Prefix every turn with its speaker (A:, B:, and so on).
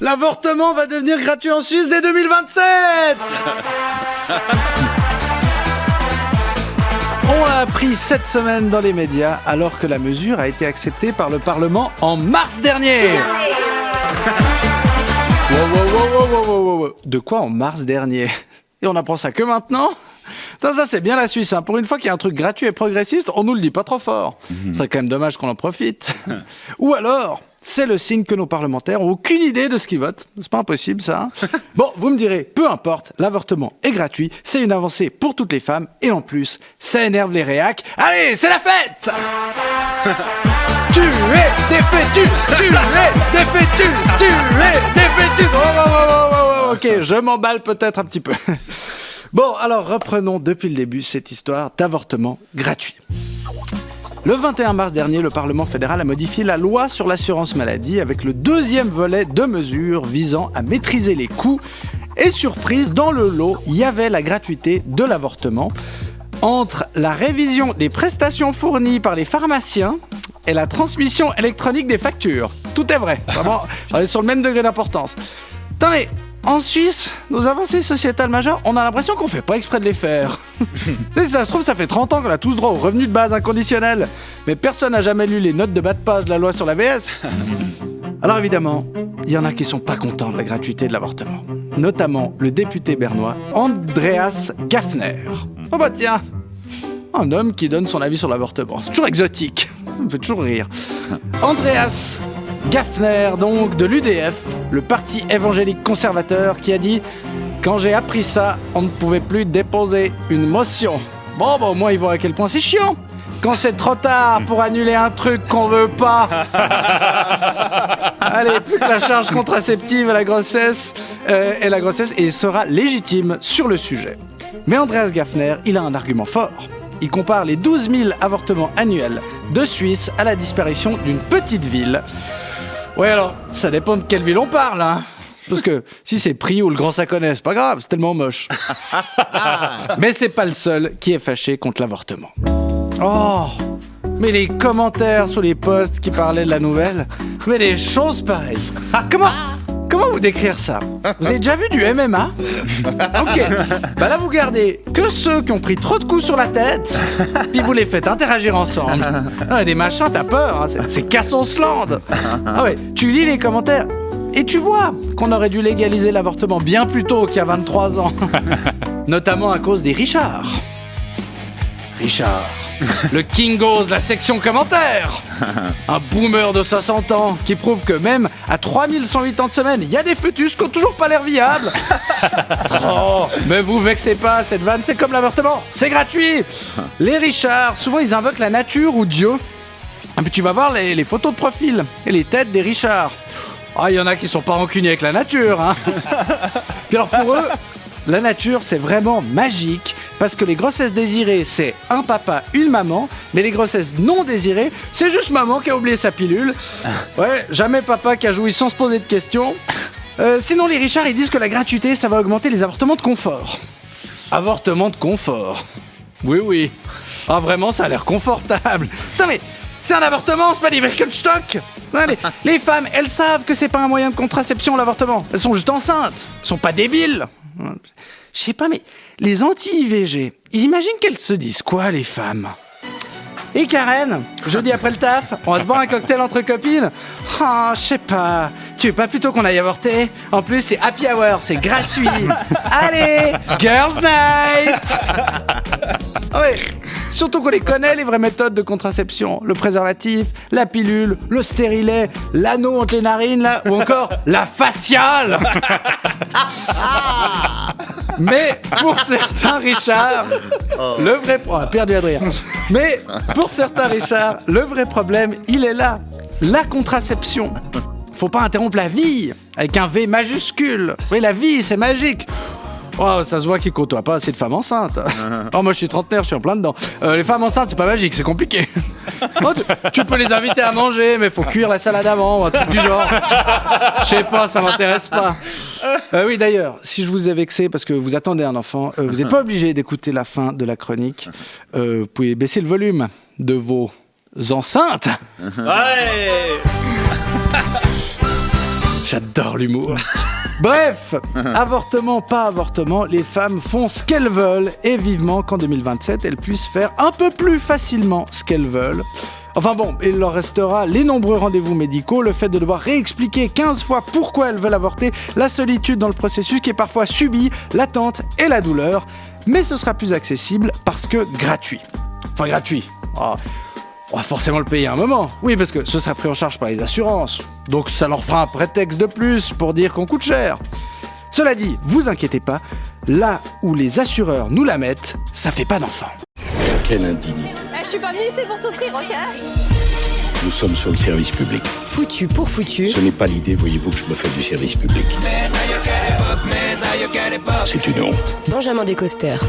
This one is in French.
A: L'avortement va devenir gratuit en Suisse dès 2027. On l'a appris cette semaine dans les médias, alors que la mesure a été acceptée par le Parlement en mars dernier. Wow. De quoi en mars dernier? Et on apprend ça que maintenant? Ça c'est bien la Suisse, hein. Pour une fois qu'il y a un truc gratuit et progressiste, on nous le dit pas trop fort. Ce serait quand même dommage qu'on en profite. Ou alors, c'est le signe que nos parlementaires ont aucune idée de ce qu'ils votent. C'est pas impossible, ça. Hein. Bon, vous me direz, peu importe, l'avortement est gratuit, c'est une avancée pour toutes les femmes, et en plus, ça énerve les réacs. Allez, c'est la fête! Tuer des fœtus! Tuer des fœtus! Tuer des fœtus! Oh, ok, je m'emballe peut-être un petit peu. Bon, alors reprenons depuis le début cette histoire d'avortement gratuit. Le 21 mars dernier, le Parlement fédéral a modifié la loi sur l'assurance maladie avec le deuxième volet de mesures visant à maîtriser les coûts. Et surprise, dans le lot, il y avait la gratuité de l'avortement. Entre la révision des prestations fournies par les pharmaciens et la transmission électronique des factures. Tout est vrai. Vraiment, on est sur le même degré d'importance. Attendez, en Suisse, nos avancées sociétales majeures, on a l'impression qu'on fait pas exprès de les faire. Si ça se trouve, ça fait 30 ans qu'on a tous droit au revenu de base inconditionnel. Mais personne n'a jamais lu les notes de bas de page de la loi sur l'AVS. Alors évidemment, il y en a qui sont pas contents de la gratuité de l'avortement. Notamment le député bernois Andreas Gaffner. Oh bah tiens, un homme qui donne son avis sur l'avortement. C'est toujours exotique. Ça me fait toujours rire. Andreas Gaffner, donc, de l'UDF, le parti évangélique conservateur, qui a dit « Quand j'ai appris ça, on ne pouvait plus déposer une motion. » Bon, bah au moins, ils voient à quel point c'est chiant. Quand c'est trop tard pour annuler un truc qu'on veut pas. Allez, plus que la charge contraceptive et la grossesse, et il sera légitime sur le sujet. Mais Andreas Gaffner, il a un argument fort. Il compare les 12 000 avortements annuels de Suisse à la disparition d'une petite ville. Ouais, alors, ça dépend de quelle ville on parle, hein. Parce que si c'est Prie ou le Grand Saconnet, c'est pas grave, c'est tellement moche. Mais c'est pas le seul qui est fâché contre l'avortement. Oh, mais les commentaires sous les posts qui parlaient de la nouvelle, mais des choses pareilles. Comment vous décrire ça? Vous avez déjà vu du MMA? Ok, bah là vous gardez que ceux qui ont pris trop de coups sur la tête, puis vous les faites interagir ensemble. Non, des machins, t'as peur, hein, c'est Cassonsland. Ah ouais, tu lis les commentaires et tu vois qu'on aurait dû légaliser l'avortement bien plus tôt qu'il y a 23 ans. Notamment à cause des Richard. Richard, le Kingo de la section commentaires. Un boomer de 60 ans qui prouve que même à 3108 ans de semaine, il y a des fœtus qui n'ont toujours pas l'air viables. Oh, mais vous vexez pas, cette vanne, c'est comme l'avortement, c'est gratuit. Les Richard, souvent ils invoquent la nature ou Dieu. Et puis tu vas voir les photos de profil et les têtes des Richard. Ah, il y en a qui sont pas rancuniers avec la nature, hein. Puis alors pour eux, la nature, c'est vraiment magique parce que les grossesses désirées, c'est un papa, une maman, mais les grossesses non désirées, c'est juste maman qui a oublié sa pilule. Ouais, jamais papa qui a joui sans se poser de questions. Sinon, les Richards, ils disent que la gratuité, ça va augmenter les avortements de confort. Avortement de confort. Oui. Ah, vraiment, ça a l'air confortable. Putain, mais c'est un avortement, c'est pas des Birkenstock. Les femmes, elles savent que c'est pas un moyen de contraception, l'avortement. Elles sont juste enceintes. Elles sont pas débiles. Je sais pas, mais les anti-IVG, ils imaginent qu'elles se disent quoi, les femmes? Et Karen, jeudi après le taf, on va se boire un cocktail entre copines? Ah, je sais pas. Tu veux pas plutôt qu'on aille avorter? En plus, c'est happy hour, c'est gratuit. Allez, girls night. Ouais, surtout qu'on les connaît, les vraies méthodes de contraception. Le préservatif, la pilule, le stérilet, l'anneau entre les narines, là, ou encore la faciale. Mais pour certains Richard, le vrai problème, perdu Adrien. Mais pour certains Richard, le vrai problème, il est là, la contraception. Faut pas interrompre la vie avec un V majuscule. Oui, la vie, c'est magique. Oh, ça se voit qu'il côtoie pas assez de femmes enceintes. Oh, moi je suis trentenaire, je suis en plein dedans. Les femmes enceintes, c'est pas magique, c'est compliqué. Oh, tu peux les inviter à manger, mais faut cuire la salade avant, ou un truc du genre. Je sais pas, ça m'intéresse pas. Oui, d'ailleurs, si je vous ai vexé parce que vous attendez un enfant, vous n'êtes pas obligé d'écouter la fin de la chronique. Vous pouvez baisser le volume de vos enceintes.
B: Ouais.
A: J'adore l'humour. Bref, avortement, pas avortement, les femmes font ce qu'elles veulent et vivement qu'en 2027, elles puissent faire un peu plus facilement ce qu'elles veulent. Enfin bon, il leur restera les nombreux rendez-vous médicaux, le fait de devoir réexpliquer 15 fois pourquoi elles veulent avorter, la solitude dans le processus qui est parfois subie, l'attente et la douleur. Mais ce sera plus accessible parce que gratuit. Enfin gratuit. Oh, on va forcément le payer un moment. Oui, parce que ce sera pris en charge par les assurances. Donc ça leur fera un prétexte de plus pour dire qu'on coûte cher. Cela dit, vous inquiétez pas, là où les assureurs nous la mettent, ça fait pas d'enfant.
B: Quelle indignité.
C: Je suis pas venue ici pour souffrir, ok?
B: Nous sommes sur le service public.
D: Foutu pour foutu.
B: Ce n'est pas l'idée, voyez-vous, que je me fais du service public. C'est une honte.
D: Benjamin Descosters.